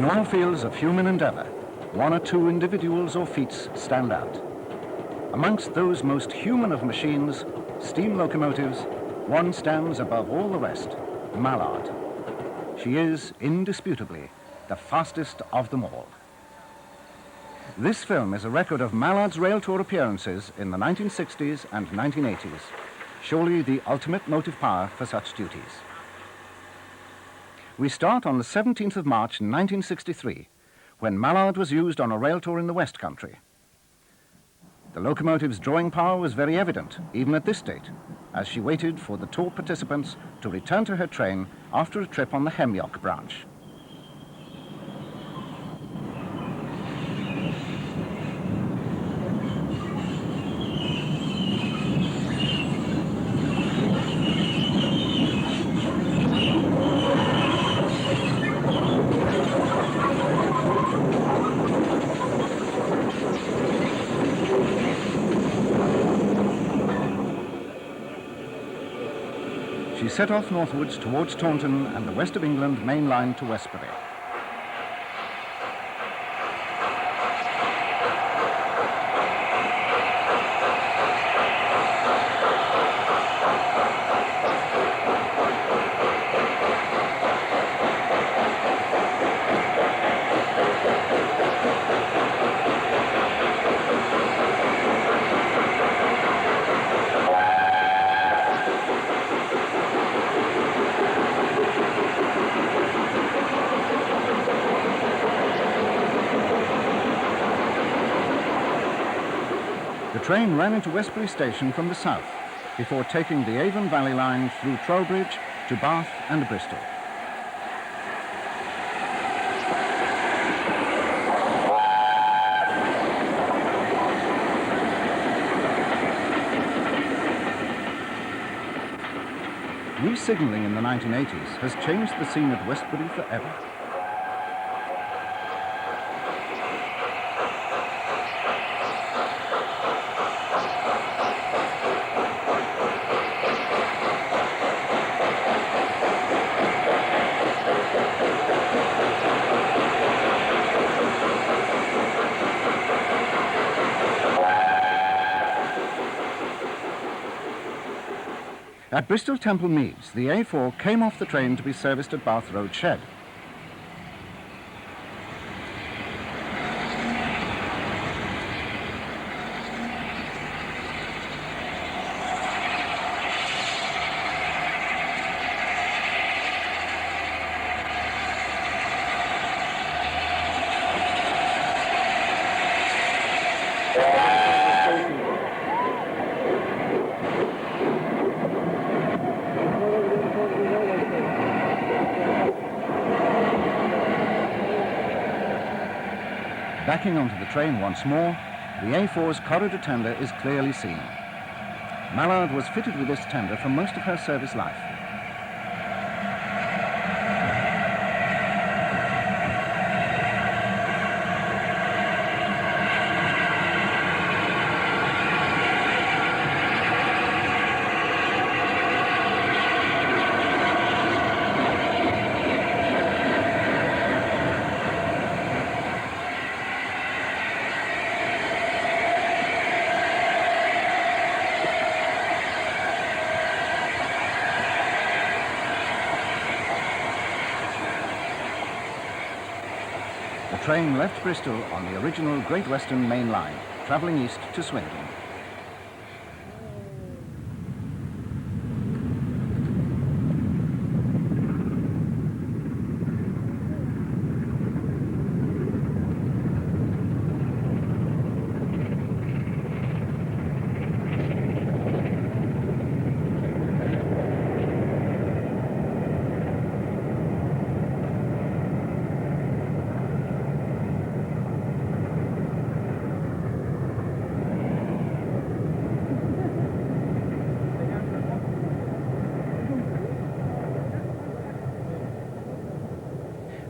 In all fields of human endeavor, one or two individuals or feats stand out. Amongst those most human of machines, steam locomotives, one stands above all the rest, Mallard. She is, indisputably, the fastest of them all. This film is a record of Mallard's rail tour appearances in the 1960s and 1980s, surely the ultimate motive power for such duties. We start on the 17th of March 1963, when Mallard was used on a rail tour in the West Country. The locomotive's drawing power was very evident, even at this date, as she waited for the tour participants to return to her train after a trip on the Hemyock branch. She set off northwards towards Taunton and the West of England main line to Westbury. The train ran into Westbury Station from the south before taking the Avon Valley line through Trowbridge to Bath and Bristol. Re-signalling in the 1980s has changed the scene at Westbury forever. At Bristol Temple Meads, the A4 came off the train to be serviced at Bath Road Shed. Backing onto the train once more, the A4's corridor tender is clearly seen. Mallard was fitted with this tender for most of her service life. The train left Bristol on the original Great Western main line, travelling east to Swindon.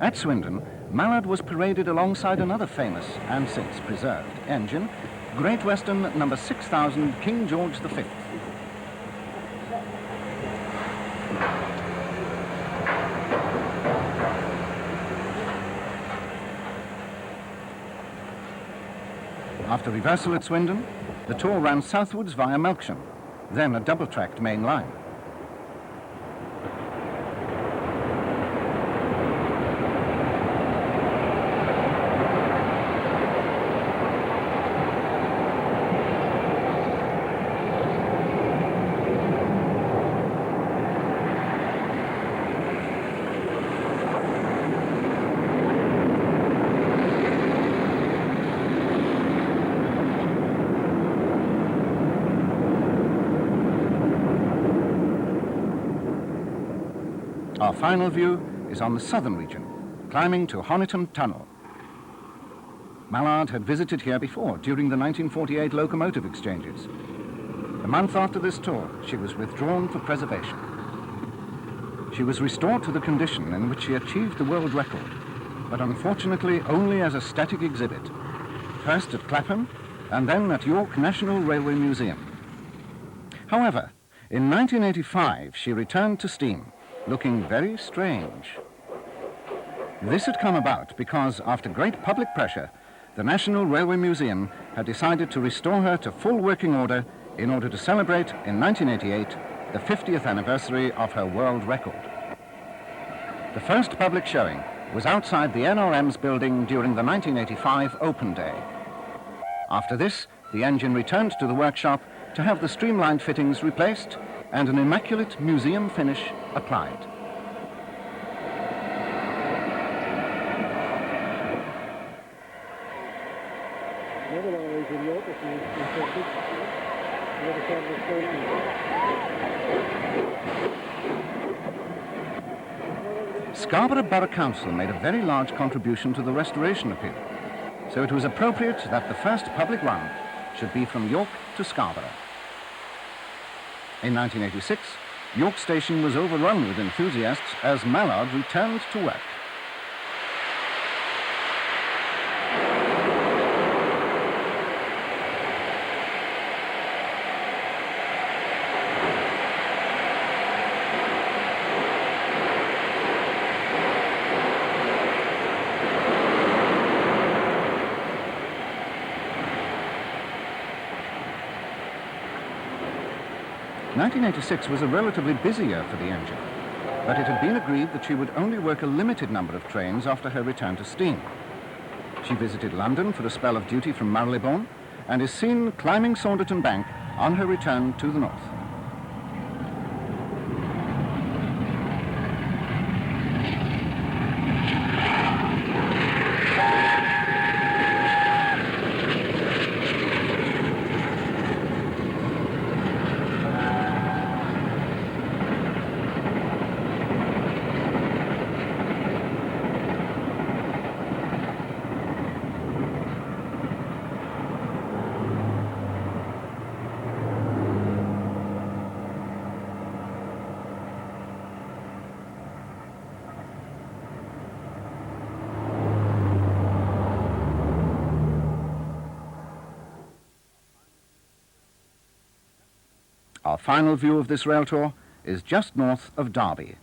At Swindon, Mallard was paraded alongside another famous and since preserved engine, Great Western number 6000 King George V. After reversal at Swindon, the tour ran southwards via Melksham, then a double-tracked main line. Our final view is on the southern region, climbing to Honiton Tunnel. Mallard had visited here before, during the 1948 locomotive exchanges. A month after this tour, she was withdrawn for preservation. She was restored to the condition in which she achieved the world record, but unfortunately only as a static exhibit, first at Clapham and then at York National Railway Museum. However, in 1985, she returned to steam, looking very strange. This had come about because, after great public pressure, the National Railway Museum had decided to restore her to full working order in order to celebrate, in 1988, the 50th anniversary of her world record. The first public showing was outside the NRM's building during the 1985 Open Day. After this, the engine returned to the workshop to have the streamlined fittings replaced and an immaculate museum finish applied. Scarborough Borough Council made a very large contribution to the restoration appeal, so it was appropriate that the first public run should be from York to Scarborough. In 1986, York Station was overrun with enthusiasts as Mallard returned to work. In 1986 was a relatively busy year for the engine, but it had been agreed that she would only work a limited number of trains after her return to steam. She visited London for a spell of duty from Marylebone and is seen climbing Saunderton Bank on her return to the north. Our final view of this rail tour is just north of Derby.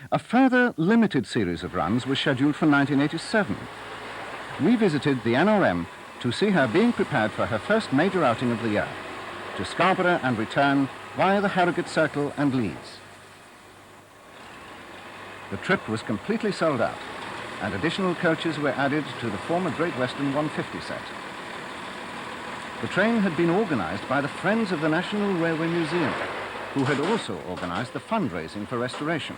A further limited series of runs was scheduled for 1987. We visited the NRM to see her being prepared for her first major outing of the year, to Scarborough and return via the Harrogate Circle and Leeds. The trip was completely sold out, and additional coaches were added to the former Great Western 150 set. The train had been organised by the Friends of the National Railway Museum, who had also organised the fundraising for restoration.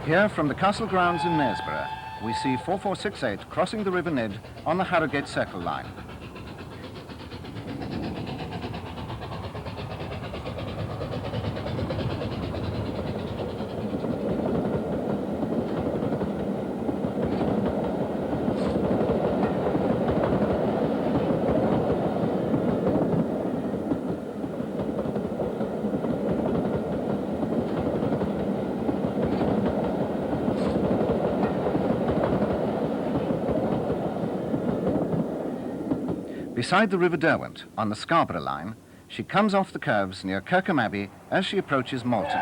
Here, from the castle grounds in Knaresborough, we see 4468 crossing the River Nid on the Harrogate Circle line. Beside the River Derwent, on the Scarborough line, she comes off the curves near Kirkham Abbey as she approaches Malton.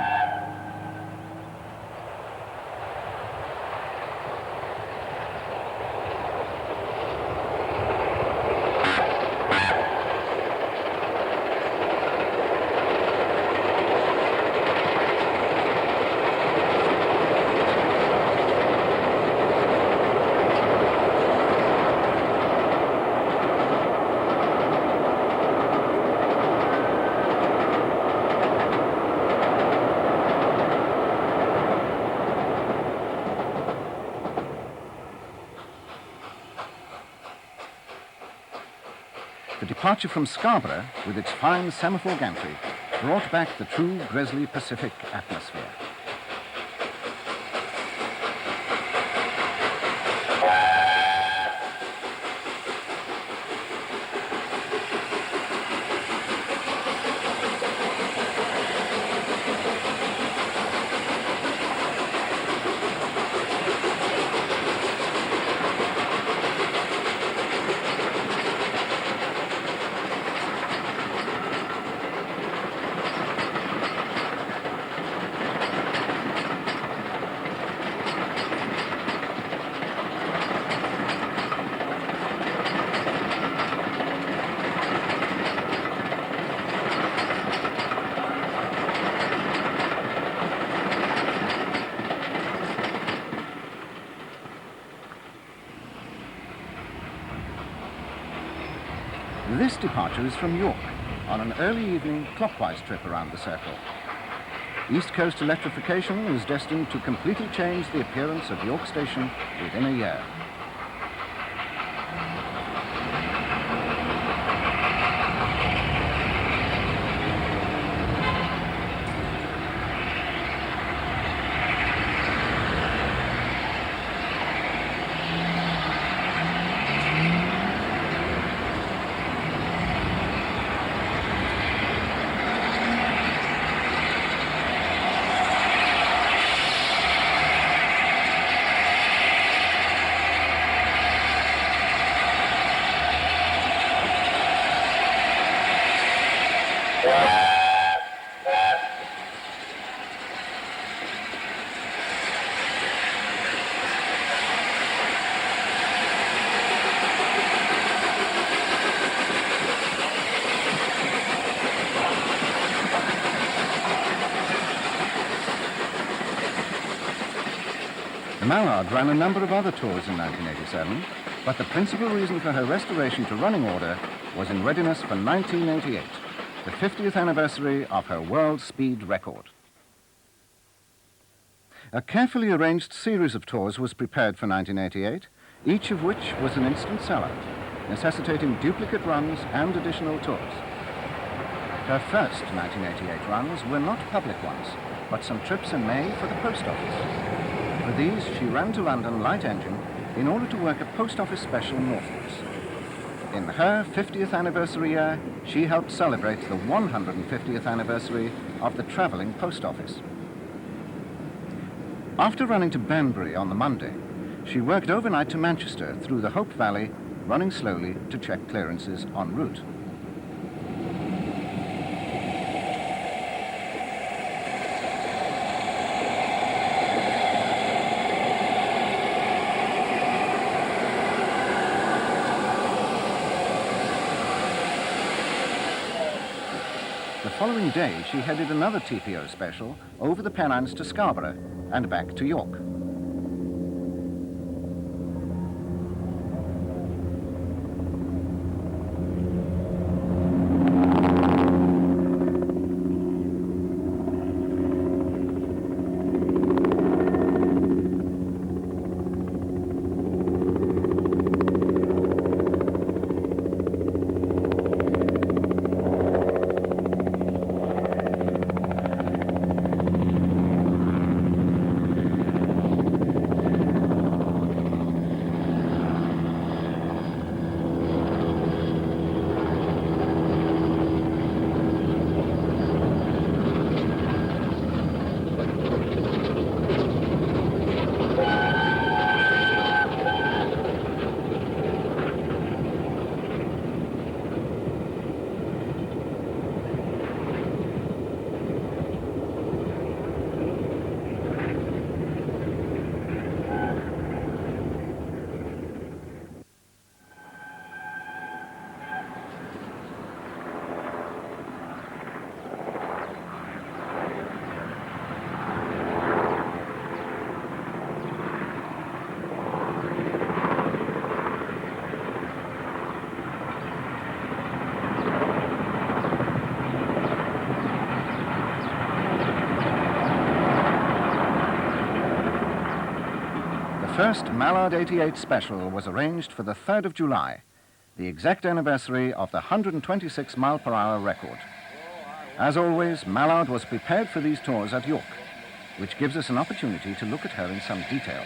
The departure from Scarborough, with its fine semaphore gantry, brought back the true Gresley Pacific atmosphere. This departure is from York, on an early evening clockwise trip around the circle. East Coast electrification is destined to completely change the appearance of York Station within a year. Mallard ran a number of other tours in 1987, but the principal reason for her restoration to running order was in readiness for 1988, the 50th anniversary of her world speed record. A carefully arranged series of tours was prepared for 1988, each of which was an instant sellout, necessitating duplicate runs and additional tours. Her first 1988 runs were not public ones, but some trips in May for the post office. For these, she ran to London light engine in order to work a post office special northwards. In her 50th anniversary year, she helped celebrate the 150th anniversary of the travelling post office. After running to Banbury on the Monday, she worked overnight to Manchester through the Hope Valley, running slowly to check clearances en route. The following day, she headed another TPO special over the Pennines to Scarborough and back to York. first Mallard 88 special was arranged for the 3rd of July, the exact anniversary of the 126-mile-per-hour record. As always, Mallard was prepared for these tours at York, which gives us an opportunity to look at her in some detail.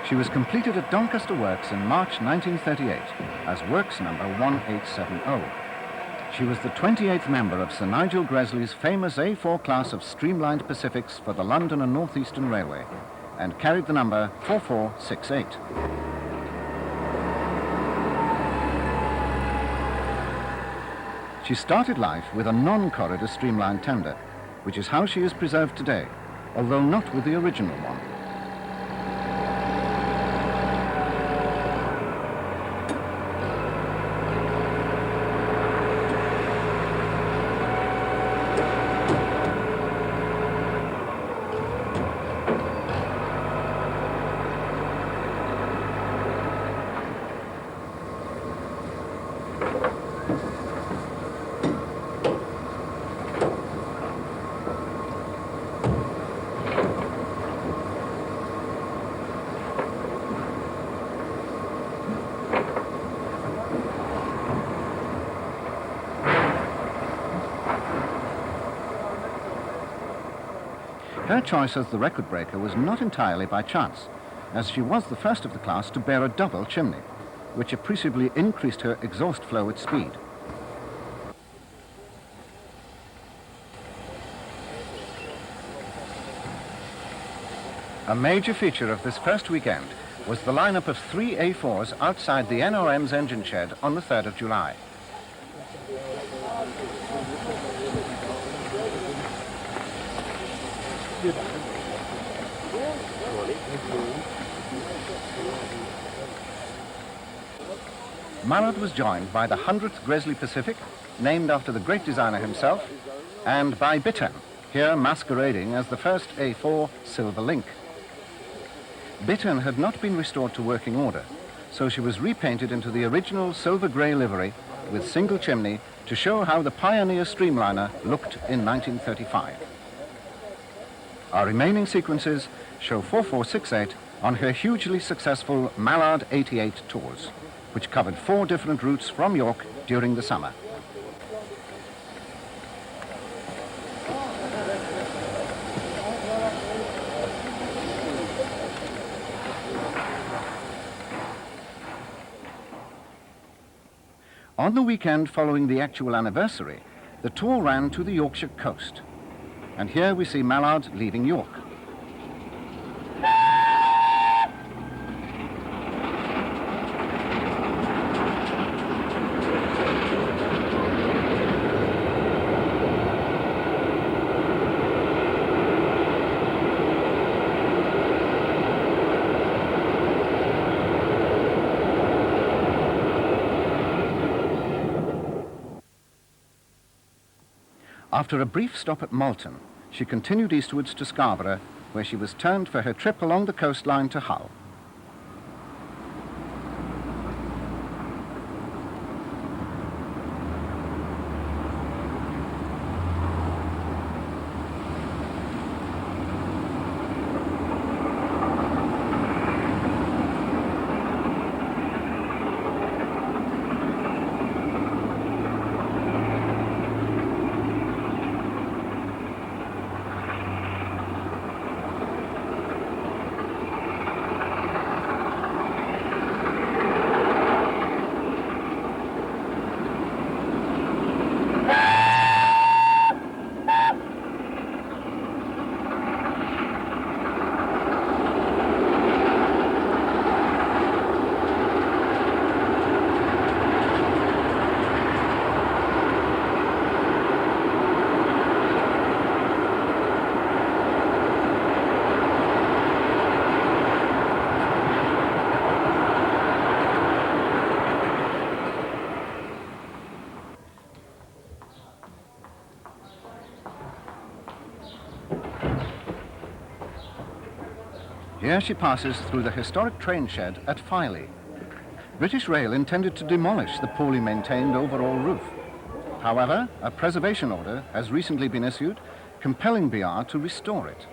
She was completed at Doncaster Works in March 1938 as Works number 1870. She was the 28th member of Sir Nigel Gresley's famous A4 class of streamlined Pacifics for the London and North Eastern Railway and carried the number 4468. She started life with a non-corridor streamlined tender, which is how she is preserved today, although not with the original one. Her choice as the record breaker was not entirely by chance, as she was the first of the class to bear a double chimney, which appreciably increased her exhaust flow at speed. A major feature of this first weekend was the lineup of 3 A4s outside the NRM's engine shed on the 3rd of July. Mallard was joined by the 100th Gresley Pacific, named after the great designer himself, and by Bittern, here masquerading as the first A4 Silver Link. Bittern had not been restored to working order, so she was repainted into the original silver grey livery with single chimney to show how the Pioneer streamliner looked in 1935. Our remaining sequences show 4468 on her hugely successful Mallard 88 tours, which covered 4 different routes from York during the summer. On the weekend following the actual anniversary, the tour ran to the Yorkshire coast. And here we see Mallard leaving York. After a brief stop at Malton, she continued eastwards to Scarborough, where she was turned for her trip along the coastline to Hull. Here she passes through the historic train shed at Filey. British Rail intended to demolish the poorly maintained overall roof. However, a preservation order has recently been issued, compelling BR to restore it.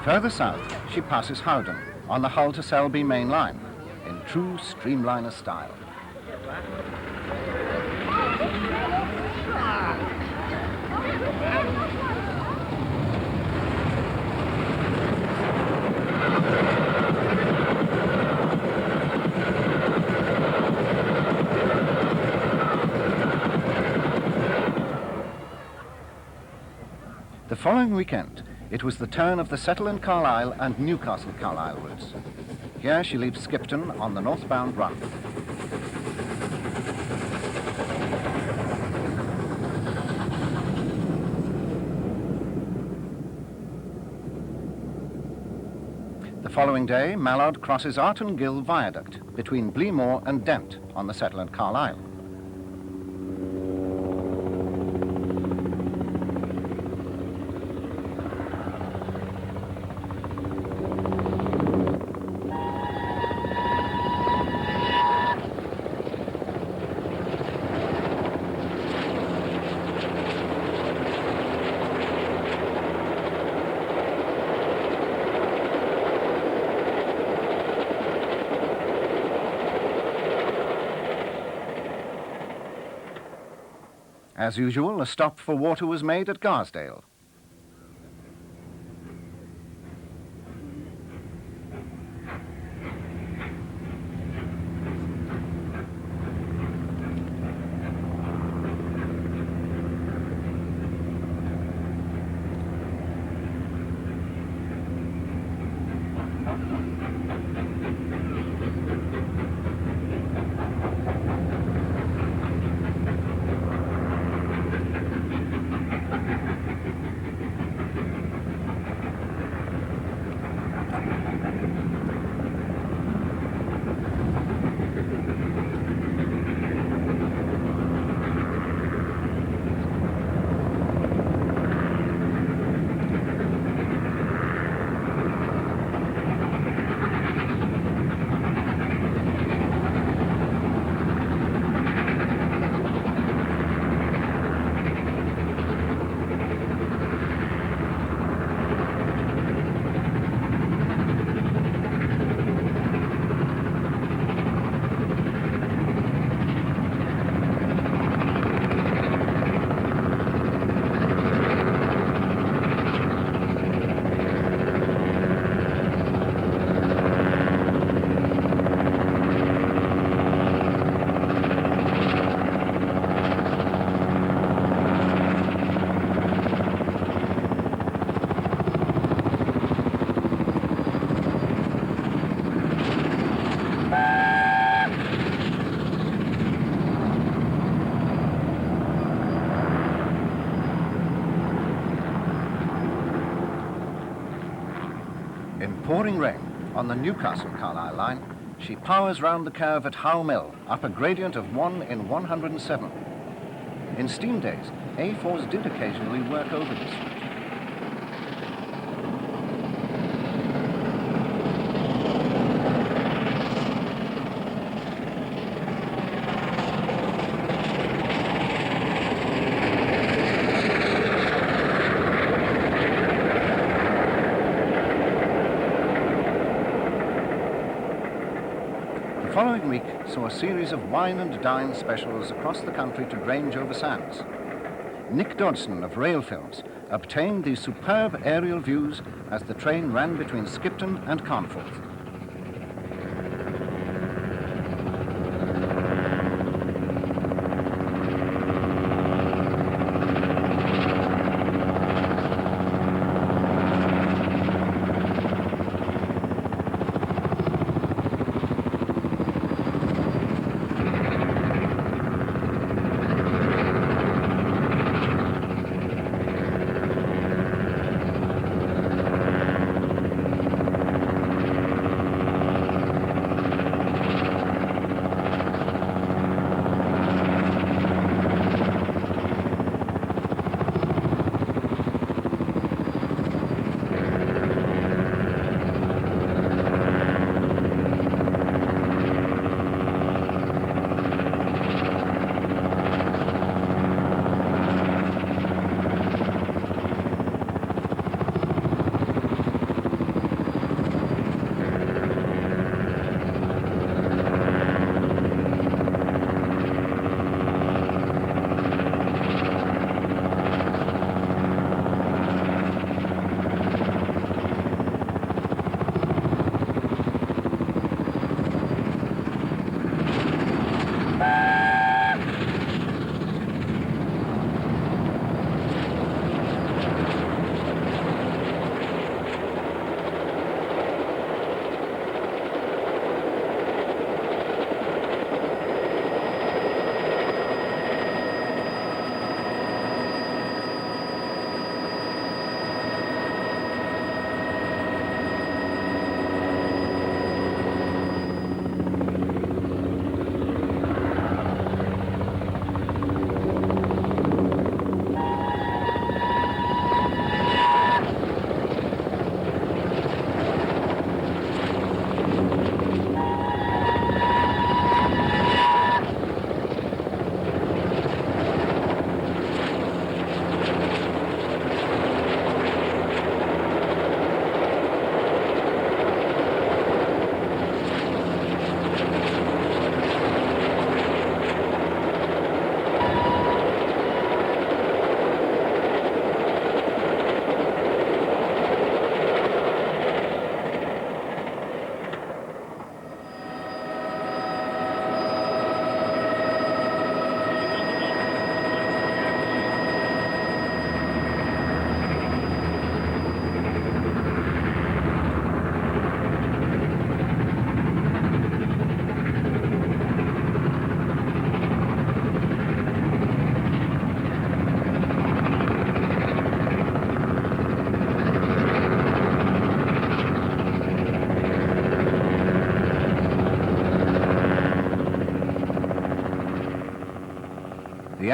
Further south, she passes Howden on the Hull to Selby main line in true streamliner style. The following weekend, it was the turn of the Settle and Carlisle and Newcastle Carlisle routes. Here she leaves Skipton on the northbound run. The following day, Mallard crosses Arton Gill Viaduct between Bleemore and Dent on the Settle and Carlisle. As usual, a stop for water was made at Garsdale. In pouring rain on the Newcastle-Carlisle line, she powers round the curve at Howe Mill up a gradient of 1 in 107. In steam days, A4s did occasionally work over this route. The following week saw a series of wine and dine specials across the country to Grange-over-Sands. Nick Dodson of Rail Films obtained these superb aerial views as the train ran between Skipton and Carnforth.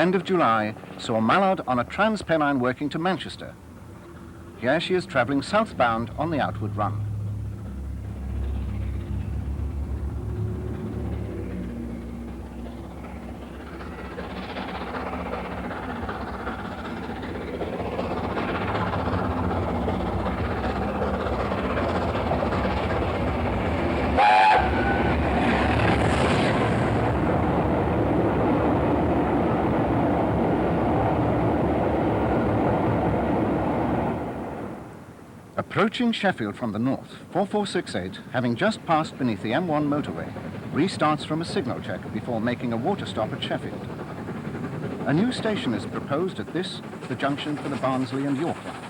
end of July saw Mallard on a Trans-Pennine working to Manchester. Here she is travelling southbound on the outward run. Approaching Sheffield from the north, 4468, having just passed beneath the M1 motorway, restarts from a signal check before making a water stop at Sheffield. A new station is proposed at this, the junction for the Barnsley and York lines.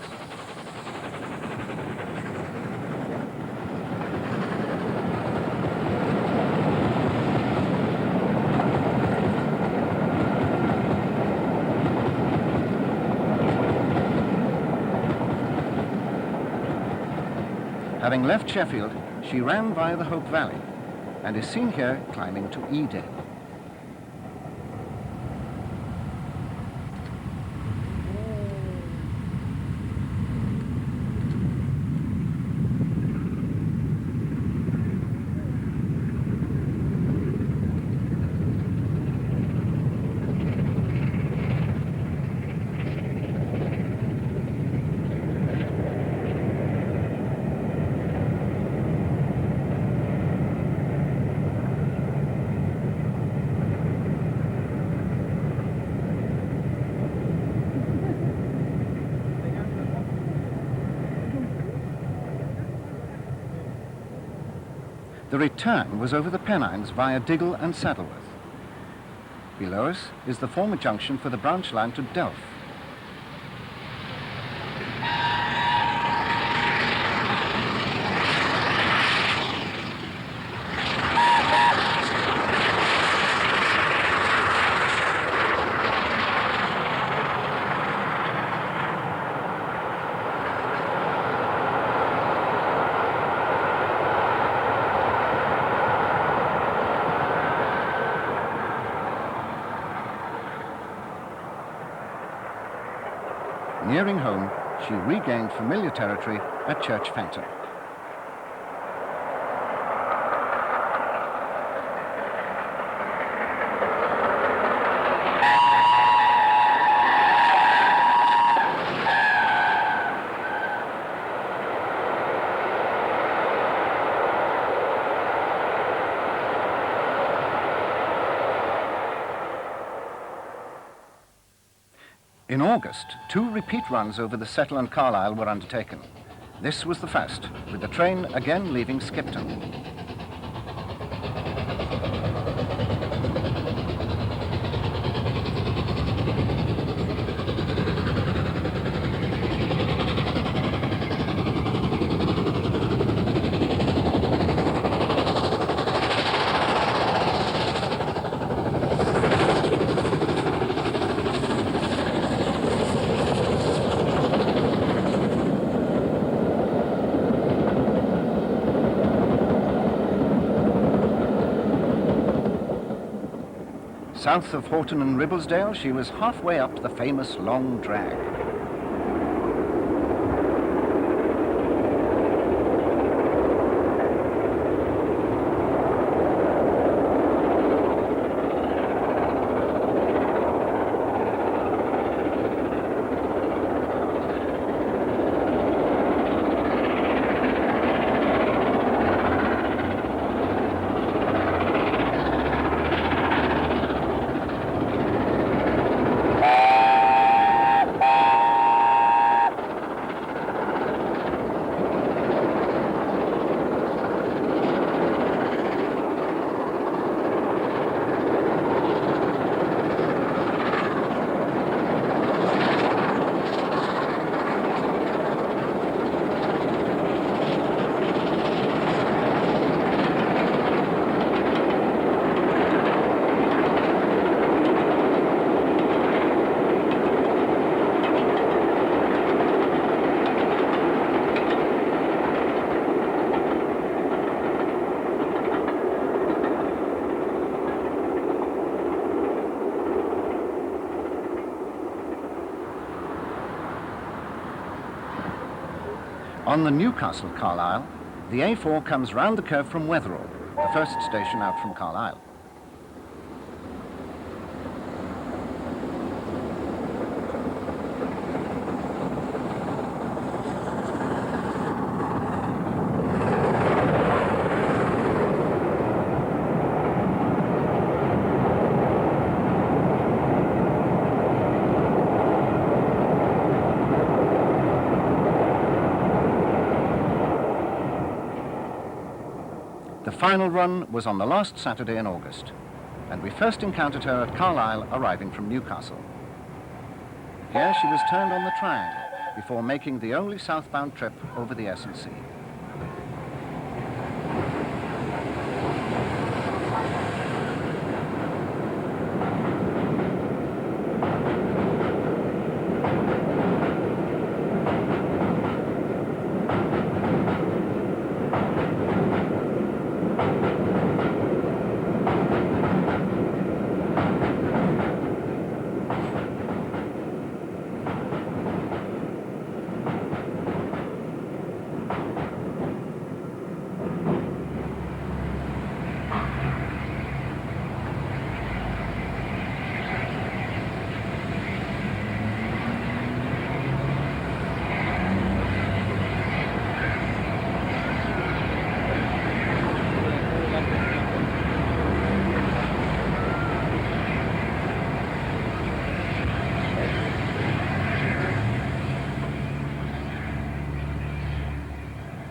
Having left Sheffield, she ran via the Hope Valley and is seen here climbing to Eden. The return was over the Pennines via Diggle and Saddleworth. Below us is the former junction for the branch line to Delft. Nearing home, she regained familiar territory at Church Fenton. In August, 2 repeat runs over the Settle and Carlisle were undertaken. This was the first, with the train again leaving Skipton. South of Horton and Ribblesdale, she was halfway up the famous Long Drag. On the Newcastle Carlisle, the A4 comes round the curve from Wetherall, the first station out from Carlisle. The final run was on the last Saturday in August, and we first encountered her at Carlisle arriving from Newcastle. Here she was turned on the triangle before making the only southbound trip over the S&C.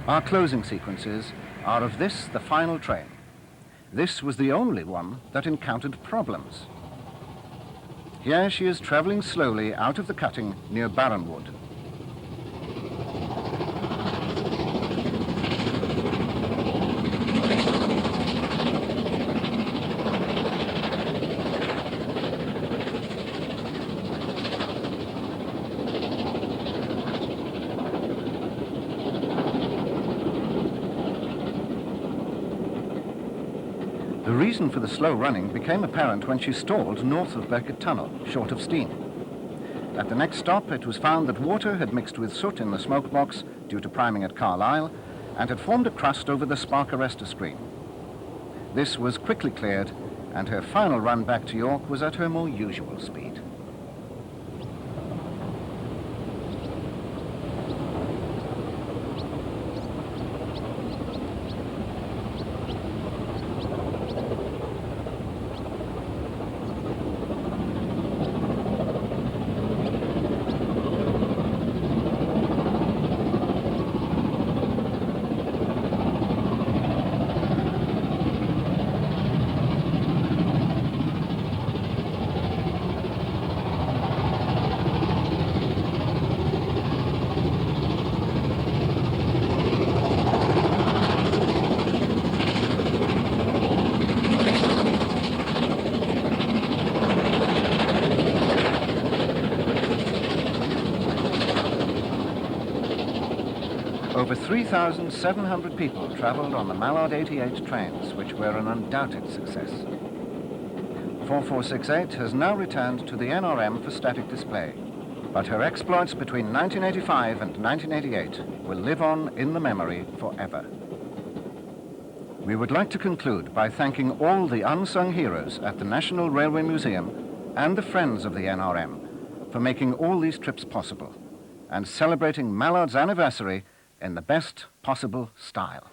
Our closing sequences are of this, the final train. This was the only one that encountered problems. Here she is travelling slowly out of the cutting near Barronwood. The reason for the slow running became apparent when she stalled north of Birket Tunnel, short of steam. At the next stop, it was found that water had mixed with soot in the smoke box due to priming at Carlisle and had formed a crust over the spark arrestor screen. This was quickly cleared, and her final run back to York was at her more usual speed. Over 3,700 people travelled on the Mallard 88 trains, which were an undoubted success. 4468 has now returned to the NRM for static display, but her exploits between 1985 and 1988 will live on in the memory forever. We would like to conclude by thanking all the unsung heroes at the National Railway Museum and the friends of the NRM for making all these trips possible and celebrating Mallard's anniversary in the best possible style.